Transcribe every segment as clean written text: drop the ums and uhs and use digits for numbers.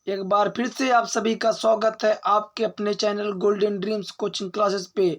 एक बार फिर से आप सभी का स्वागत है आपके अपने channel golden dreams coaching classes पे।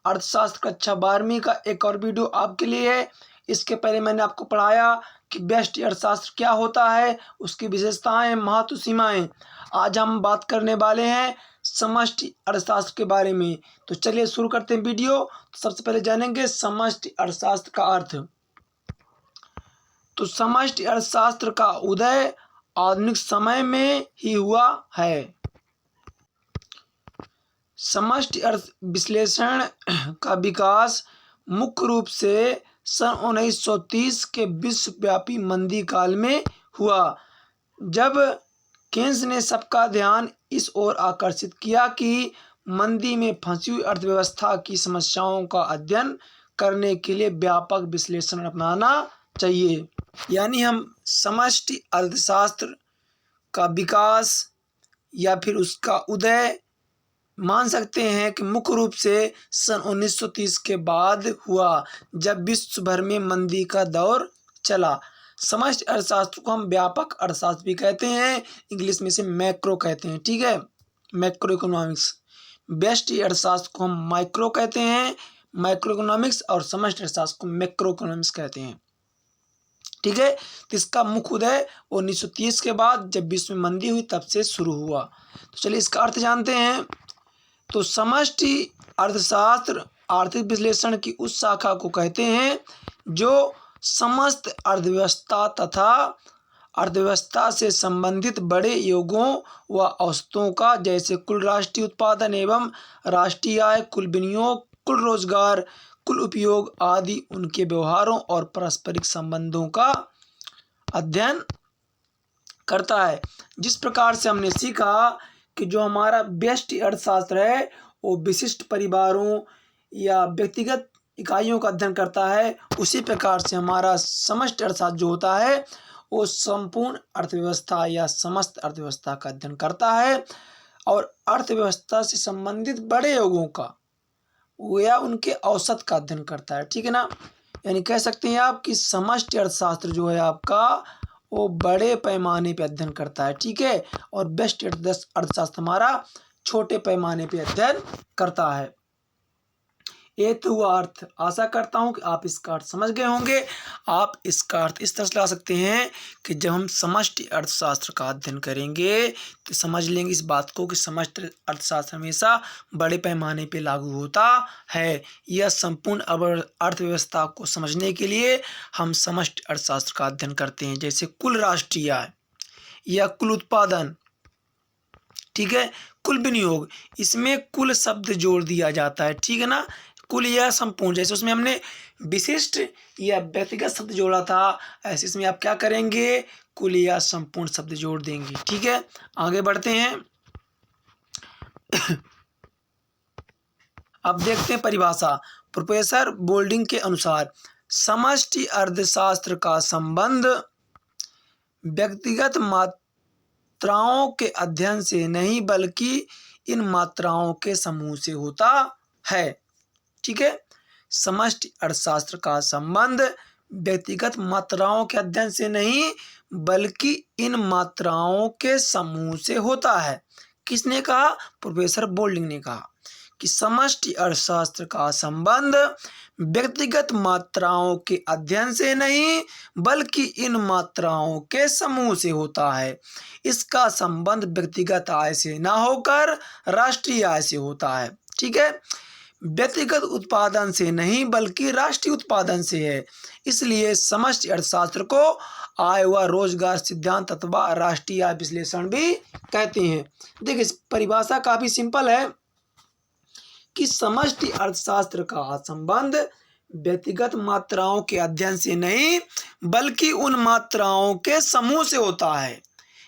अर्थशास्त्र कक्षा 12वीं का एक और वीडियो आपके लिए है। इसके पहले मैंने आपको पढ़ाया कि व्यष्टि अर्थशास्त्र क्या होता है, उसकी विशेषताएं, महत्व, सीमाएं। आज हम बात करने वाले हैं समष्टि अर्थशास्त्र के बारे में। तो चलिए शुरू करते हैं वीडियो। तो सबसे पहले जानेंगे समष्टि अर्थशास्त्र का अर्थ। तो समष्टि अर्थशास्त्र का उदय आधुनिक समय में ही हुआ है। समष्टि अर्थ विश्लेषण का विकास मुख्य रूप से सन 1930 के विश्वव्यापी मंदी काल में हुआ, जब केन्स ने सबका ध्यान इस ओर आकर्षित किया कि मंदी में फंसी हुई अर्थव्यवस्था की समस्याओं का अध्ययन करने के लिए व्यापक विश्लेषण अपनाना चाहिए। यानी हम समष्टि अर्थशास्त्र का विकास या फिर उसका उदय मान सकते हैं कि मुख्य रूप से सन 1930 के बाद हुआ, जब विश्व भर में मंदी का दौर चला। समष्टि अर्थशास्त्र को हम व्यापक अर्थशास्त्र भी कहते हैं, इंग्लिश में से मैक्रो कहते हैं। ठीक है, मैक्रो इकोनॉमिक्स। व्यष्टि अर्थशास्त्र को हम माइक्रो कहते हैं, माइक्रो इकोनॉमिक्स, और समष्टि अर्थशास्त्र को मैक्रो इकोनॉमिक्स कहते हैं। ठीक है, तो इसका मुख्य उदय 1930 के बाद जब विश्व में मंदी हुई तब से शुरू हुआ। तो चलिए इसका अर्थ जानते हैं। तो समष्टि अर्थशास्त्र आर्थिक विश्लेषण की उस शाखा को कहते हैं जो समस्त अर्थव्यवस्था तथा अर्थव्यवस्था से संबंधित बड़े योगों व औसतों का, जैसे कुल राष्ट्रीय उत्पादन एवं राष्ट्रीय आय, कुल विनियोग, कुल रोजगार, कुल उपयोग आदि, उनके व्यवहारों और पारस्परिक संबंधों का अध्ययन करता है। जिस प्रकार से हमने सीखा कि जो हमारा व्यष्टि अर्थशास्त्र है वो विशिष्ट परिवारों या व्यक्तिगत इकाइयों का अध्ययन करता है, उसी प्रकार से हमारा समष्टि अर्थशास्त्र जो होता है वो संपूर्ण अर्थव्यवस्था या समस्त अर्थव्यवस्था का अध्ययन करता है और अर्थव्यवस्था से संबंधित बड़े योगों का या उनके औसत का अध्ययन करता है। ठीक है ना, यानी कह सकते हैं आप कि समष्टि अर्थशास्त्र जो है आपका वो बड़े पैमाने पे अध्ययन करता है। ठीक है, और व्यष्टि अर्थशास्त्र हमारा छोटे पैमाने पे अध्ययन करता है। ये तो हुआ अर्थ। आशा करता हूँ कि आप इसका अर्थ समझ गए होंगे। आप इसका अर्थ इस तरह से ला सकते हैं कि जब हम समष्टि अर्थशास्त्र का अध्ययन करेंगे तो समझ लेंगे इस बात को कि समष्टि अर्थशास्त्र हमेशा बड़े पैमाने पे लागू होता है। यह संपूर्ण अर्थव्यवस्था को समझने के लिए हम समष्टि अर्थशास्त्र का अध्ययन करते हैं, जैसे कुल राष्ट्रीय आय या कुल उत्पादन। ठीक है, कुल विनियोग, इसमें कुल शब्द जोड़ दिया जाता है। ठीक है ना, कुल या संपूर्ण, जैसे उसमें हमने विशिष्ट या व्यक्तिगत शब्द जोड़ा था, ऐसे इसमें आप क्या करेंगे, कुल या संपूर्ण शब्द जोड़ देंगे। ठीक है, आगे बढ़ते हैं। अब देखते हैं परिभाषा। प्रोफेसर बोल्डिंग के अनुसार समष्टि अर्थशास्त्र का संबंध व्यक्तिगत मात्राओं के अध्ययन से नहीं बल्कि इन मात्राओं के समूह से होता है। ठीक है, समष्टि अर्थशास्त्र का संबंध व्यक्तिगत मात्राओं के अध्ययन से नहीं बल्कि इन मात्राओं के समूह से होता है। किसने कहा? प्रोफेसर बोल्डिंग ने कहा कि समष्टि अर्थशास्त्र का संबंध व्यक्तिगत मात्राओं के अध्ययन से नहीं बल्कि इन मात्राओं के समूह से होता है। इसका संबंध व्यक्तिगत आय से ना होकर राष्ट्रीय आय से होता है। ठीक है, व्यक्तिगत उत्पादन से नहीं बल्कि राष्ट्रीय उत्पादन से है। इसलिए समष्टि अर्थशास्त्र को आय व रोजगार सिद्धांत अथवा राष्ट्रीय आय विश्लेषण भी कहते हैं। देखिए, इस परिभाषा काफी सिंपल है कि समष्टि अर्थशास्त्र का संबंध व्यक्तिगत मात्राओं के अध्ययन से नहीं बल्कि उन मात्राओं के समूह से होता है,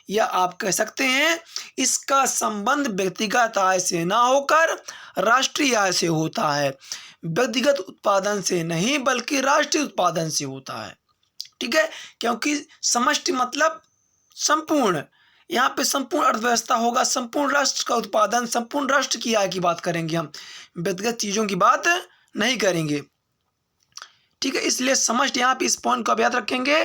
या आप कह सकते हैं इसका संबंध व्यक्तिगत आय से ना होकर राष्ट्रीय आय से होता है। व्यक्तिगत उत्पादन से नहीं बल्कि राष्ट्रीय उत्पादन से होता है। ठीक है, क्योंकि समष्टि मतलब संपूर्ण, यहाँ पे संपूर्ण अर्थव्यवस्था होगा, संपूर्ण राष्ट्र का उत्पादन, संपूर्ण राष्ट्र की आय की बात करेंगे हम, व्यक्तिगत चीज़ों की बात नहीं करेंगे। ठीक है, इसलिए समष्टि, यहाँ पे इस पॉइंट को आप याद रखेंगे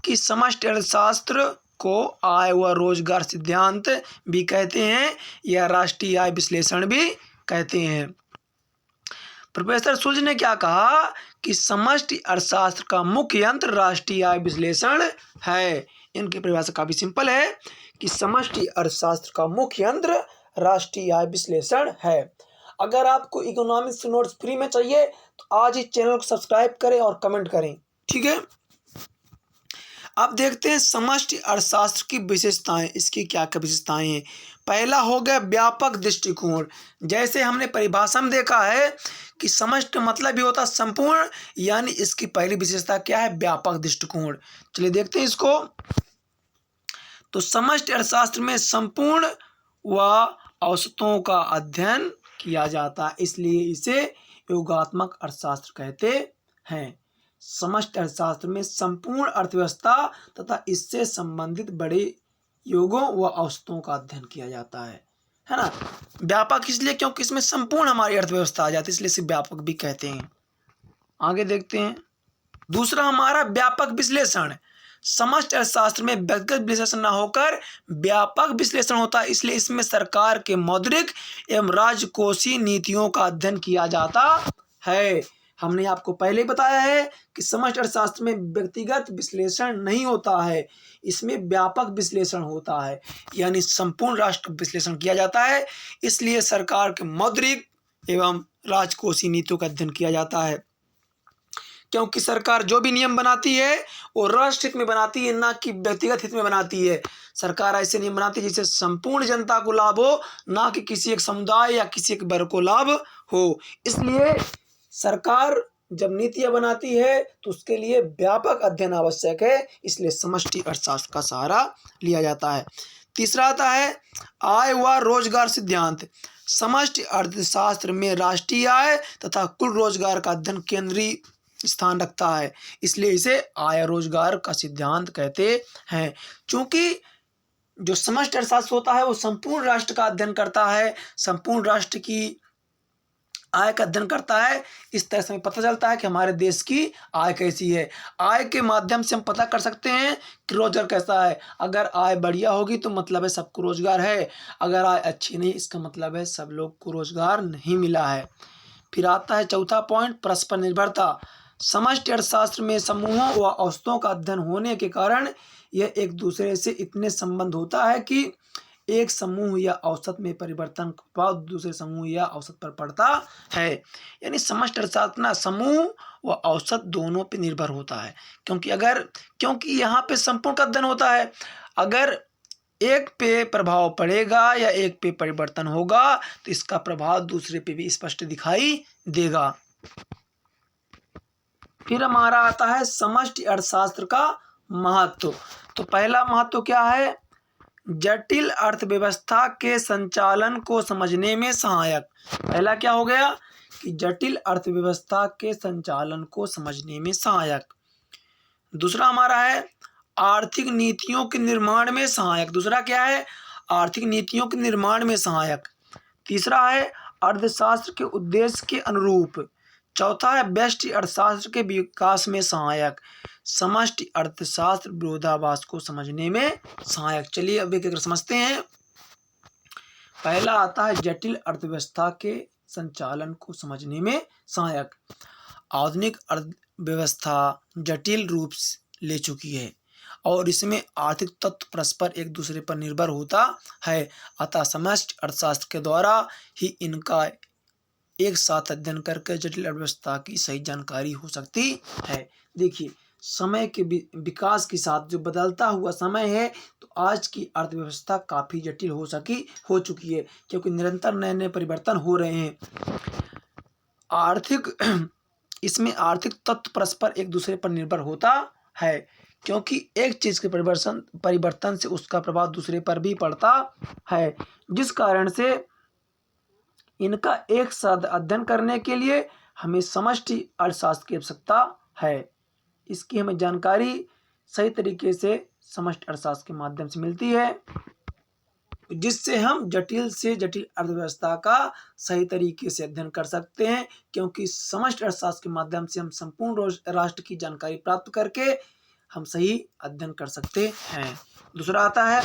कि समष्टि अर्थशास्त्र को आय व रोजगार सिद्धांत भी कहते हैं या राष्ट्रीय आय विश्लेषण भी कहते हैं। प्रोफेसर सुज ने क्या कहा कि समष्टि अर्थशास्त्र का मुख्य यंत्र राष्ट्रीय आय विश्लेषण है। इनकी परिभाषा काफी सिंपल है कि समष्टि अर्थशास्त्र का मुख्य यंत्र राष्ट्रीय आय विश्लेषण है। अगर आपको इकोनॉमिक्स नोट्स फ्री में चाहिए तो आज ही चैनल को सब्सक्राइब करें और कमेंट करें, ठीक है। अब देखते हैं समष्टि अर्थशास्त्र की विशेषताएं। इसकी क्या क्या विशेषताएं हैं। पहला हो गया व्यापक दृष्टिकोण। जैसे हमने परिभाषा में देखा है कि समष्टि मतलब भी होता है संपूर्ण, यानी इसकी पहली विशेषता क्या है, व्यापक दृष्टिकोण। चलिए देखते हैं इसको। तो समष्टि अर्थशास्त्र में संपूर्ण व औसतों का अध्ययन किया जाता है, इसलिए इसे योगात्मक अर्थशास्त्र कहते हैं। समष्टि अर्थशास्त्र में संपूर्ण अर्थव्यवस्था तथा इससे संबंधित बड़े योगों व औसतों का अध्ययन किया जाता है ना। व्यापक इसलिए क्योंकि इसमें संपूर्ण हमारी अर्थव्यवस्था आ जाती है, इसलिए इसे व्यापक भी कहते हैं। आगे देखते हैं। दूसरा हमारा व्यापक विश्लेषण। समष्टि अर्थशास्त्र में व्यक्तिगत विश्लेषण न होकर व्यापक विश्लेषण होता है, इसलिए इसमें सरकार के मौद्रिक एवं राजकोषीय नीतियों का अध्ययन किया जाता है। हमने आपको पहले ही बताया है कि समष्टि अर्थशास्त्र में व्यक्तिगत विश्लेषण नहीं होता है, इसमें व्यापक विश्लेषण होता है, यानी संपूर्ण राष्ट्र विश्लेषण किया जाता है। इसलिए सरकार के मौद्रिक एवं राजकोषीय नीतियों का अध्ययन किया जाता है, क्योंकि सरकार जो भी नियम बनाती है वो राष्ट्र हित में बनाती है, ना कि व्यक्तिगत हित में बनाती है। सरकार ऐसे नियम बनाती है जिससे संपूर्ण जनता को लाभ हो, ना कि किसी एक समुदाय या किसी एक वर्ग को लाभ हो। इसलिए सरकार जब नीतियां बनाती है तो उसके लिए व्यापक अध्ययन आवश्यक है, इसलिए समष्टि अर्थशास्त्र का सहारा लिया जाता है। तीसरा आता है आय व रोजगार सिद्धांत। समष्टि अर्थशास्त्र में राष्ट्रीय आय तथा कुल रोजगार का अध्ययन केंद्रीय स्थान रखता है, इसलिए इसे आय रोजगार का सिद्धांत कहते हैं। चूंकि जो समष्टि अर्थशास्त्र होता है वो संपूर्ण राष्ट्र का अध्ययन करता है, संपूर्ण राष्ट्र की आय का अध्ययन करता है। इस तरह से हमें पता चलता है कि हमारे देश की आय कैसी है। आय के माध्यम से हम पता कर सकते हैं कि रोजगार कैसा है। अगर आय बढ़िया होगी तो मतलब है सबको रोजगार है, अगर आय अच्छी नहीं इसका मतलब है सब लोग को रोजगार नहीं मिला है। फिर आता है चौथा पॉइंट, परस्पर निर्भरता। समष्टि अर्थशास्त्र में समूहों व औसतों का अध्ययन होने के कारण यह एक दूसरे से इतने संबंध होता है कि एक समूह या औसत में परिवर्तन का प्रभाव दूसरे समूह या औसत पर पड़ता है। यानी समष्टि अर्थशास्त्र ना समूह व औसत दोनों पे निर्भर होता है, क्योंकि यहाँ पे संपूर्ण का अध्ययन होता है। अगर एक पे प्रभाव पड़ेगा या एक पे परिवर्तन होगा तो इसका प्रभाव दूसरे पे भी स्पष्ट दिखाई देगा। फिर हमारा आता है समष्टि अर्थशास्त्र का महत्व। तो पहला महत्व क्या है, जटिल अर्थव्यवस्था के संचालन को समझने में सहायक। पहला क्या हो गया कि जटिल अर्थव्यवस्था के संचालन को समझने में सहायक। दूसरा हमारा है आर्थिक नीतियों के निर्माण में सहायक। दूसरा क्या है, आर्थिक नीतियों के निर्माण में सहायक। तीसरा है अर्थशास्त्र के उद्देश्य के अनुरूप। चौथा है व्यष्टि अर्थशास्त्र के विकास में सहायक। समष्टि अर्थशास्त्र विरोधाभास को समझने में सहायक। चलिए अब एक एक समझते हैं। पहला आता है जटिल अर्थव्यवस्था के संचालन को समझने में सहायक। आधुनिक अर्थव्यवस्था जटिल रूप ले चुकी है और इसमें आर्थिक तत्व परस्पर एक दूसरे पर निर्भर होता है, अतः समष्टि अर्थशास्त्र के द्वारा ही इनका एक साथ अध्ययन करके जटिल अर्थव्यवस्था की सही जानकारी हो सकती है। देखिए समय के विकास के साथ जो बदलता हुआ समय है तो आज की अर्थव्यवस्था काफ़ी जटिल हो चुकी है, क्योंकि निरंतर नए नए परिवर्तन हो रहे हैं। इसमें आर्थिक तत्व परस्पर एक दूसरे पर निर्भर होता है, क्योंकि एक चीज़ के परिवर्तन से उसका प्रभाव दूसरे पर भी पड़ता है, जिस कारण से इनका एक साथ अध्ययन करने के लिए हमें समष्टि अर्थशास्त्र की आवश्यकता है। इसकी हमें जानकारी सही तरीके से समष्टि अर्थशास्त्र के माध्यम से मिलती है, जिससे हम जटिल से जटिल अर्थव्यवस्था का सही तरीके से अध्ययन कर सकते हैं, क्योंकि समष्टि अर्थशास्त्र के माध्यम से हम संपूर्ण राष्ट्र की जानकारी प्राप्त करके हम सही अध्ययन कर सकते हैं। दूसरा आता है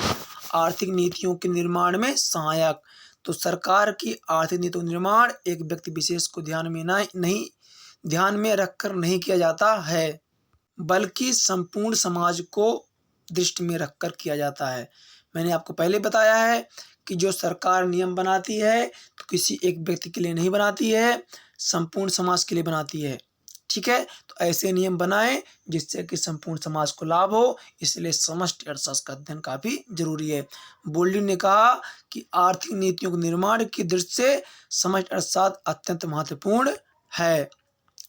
आर्थिक नीतियों के निर्माण में सहायक। तो सरकार की आर्थिक नीतियों का निर्माण एक व्यक्ति विशेष को ध्यान में रखकर नहीं किया जाता है, बल्कि संपूर्ण समाज को दृष्टि में रखकर किया जाता है। मैंने आपको पहले बताया है कि जो सरकार नियम बनाती है तो किसी एक व्यक्ति के लिए नहीं बनाती है, संपूर्ण समाज के लिए बनाती है। ठीक है, तो ऐसे नियम बनाएं जिससे कि संपूर्ण समाज को लाभ हो, इसलिए समष्टि अर्थशास्त्र का अध्ययन काफ़ी जरूरी है। बोल्डिन ने कहा कि आर्थिक नीतियों के निर्माण की दृष्टि से समष्टि अर्थशास्त्र अत्यंत महत्वपूर्ण है,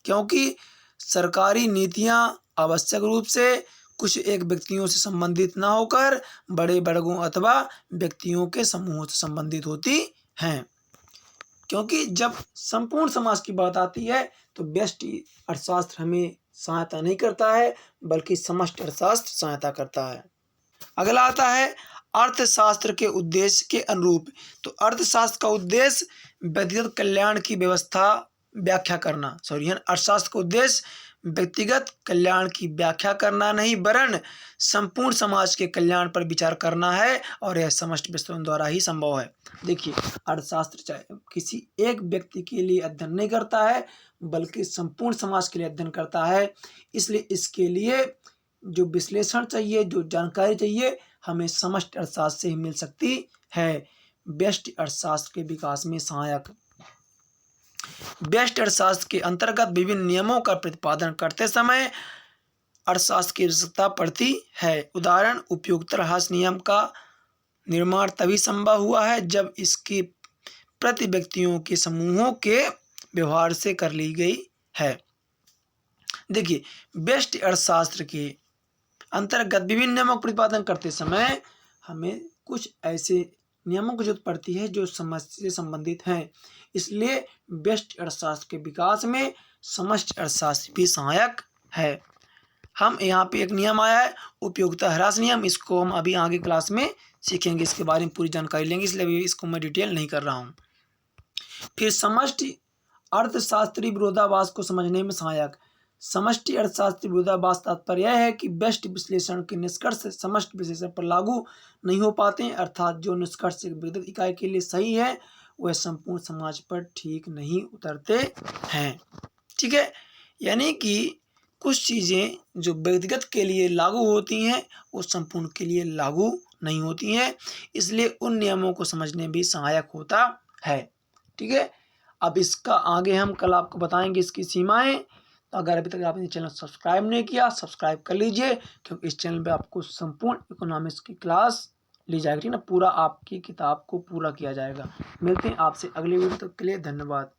क्योंकि सरकारी नीतियां आवश्यक रूप से कुछ एक व्यक्तियों से संबंधित न होकर बड़े वर्गों अथवा व्यक्तियों के समूहों से संबंधित होती हैं। क्योंकि जब संपूर्ण समाज की बात आती है तो व्यष्टि अर्थशास्त्र हमें सहायता नहीं करता है, बल्कि समष्टि अर्थशास्त्र सहायता करता है। अगला आता है अर्थशास्त्र के उद्देश्य के अनुरूप। तो अर्थशास्त्र का उद्देश्य व्यक्तिगत कल्याण की व्याख्या करना अर्थशास्त्र का उद्देश्य व्यक्तिगत कल्याण की व्याख्या करना नहीं, वरन संपूर्ण समाज के कल्याण पर विचार करना है, और यह समष्टि विश्लेषण द्वारा ही संभव है। देखिए, अर्थशास्त्र चाहे किसी एक व्यक्ति के लिए अध्ययन नहीं करता है, बल्कि संपूर्ण समाज के लिए अध्ययन करता है। इसलिए इसके लिए जो विश्लेषण चाहिए, जो जानकारी चाहिए, हमें समष्टि अर्थशास्त्र से ही मिल सकती है। व्यष्टि अर्थशास्त्र के विकास में सहायक। व्यष्टि अर्थशास्त्र के अंतर्गत विभिन्न नियमों का प्रतिपादन करते समय अर्थशास्त्र की आवश्यकता पड़ती है। उदाहरण, उपयोगिता ह्रास नियम का निर्माण तभी संभव हुआ है जब इसकी प्रति व्यक्तियों के समूहों के व्यवहार से कर ली गई है। देखिए, व्यष्टि अर्थशास्त्र के अंतर्गत विभिन्न नियमों का प्रतिपादन करते समय हमें कुछ ऐसे नियमों की जरूरत पड़ती है जो समाज से संबंधित हैं। इसलिए व्यष्टि अर्थशास्त्र के विकास में समष्टि अर्थशास्त्र भी सहायक है। हम यहाँ पे एक नियम आया है उपयोगिता ह्रास नियम, इसको हम अभी आगे क्लास में सीखेंगे, इसके बारे में पूरी जानकारी लेंगे, इसलिए अभी इसको मैं डिटेल नहीं कर रहा हूँ। फिर समष्टि अर्थशास्त्री विरोधाभास को समझने में सहायक। समष्टि अर्थशास्त्री विरोधाभास तात्पर्य यह है कि व्यष्टि विश्लेषण के निष्कर्ष समष्टि विश्लेषण पर लागू नहीं हो पाते हैं, अर्थात जो निष्कर्ष एक व्यक्तिगत इकाई के लिए सही है वह संपूर्ण समाज पर ठीक नहीं उतरते हैं। ठीक है, यानी कि कुछ चीज़ें जो व्यक्तिगत के लिए लागू होती हैं वो संपूर्ण के लिए लागू नहीं होती हैं, इसलिए उन नियमों को समझने भी सहायक होता है। ठीक है, अब इसका आगे हम कल आपको बताएंगे इसकी सीमाएं। तो अगर अभी तक आपने चैनल सब्सक्राइब नहीं किया, सब्सक्राइब कर लीजिए, क्योंकि इस चैनल पे आपको संपूर्ण इकोनॉमिक्स की क्लास ली जाएगी, ठीक ना, पूरा आपकी किताब को पूरा किया जाएगा। मिलते हैं आपसे अगले वीडियो तक के लिए, धन्यवाद।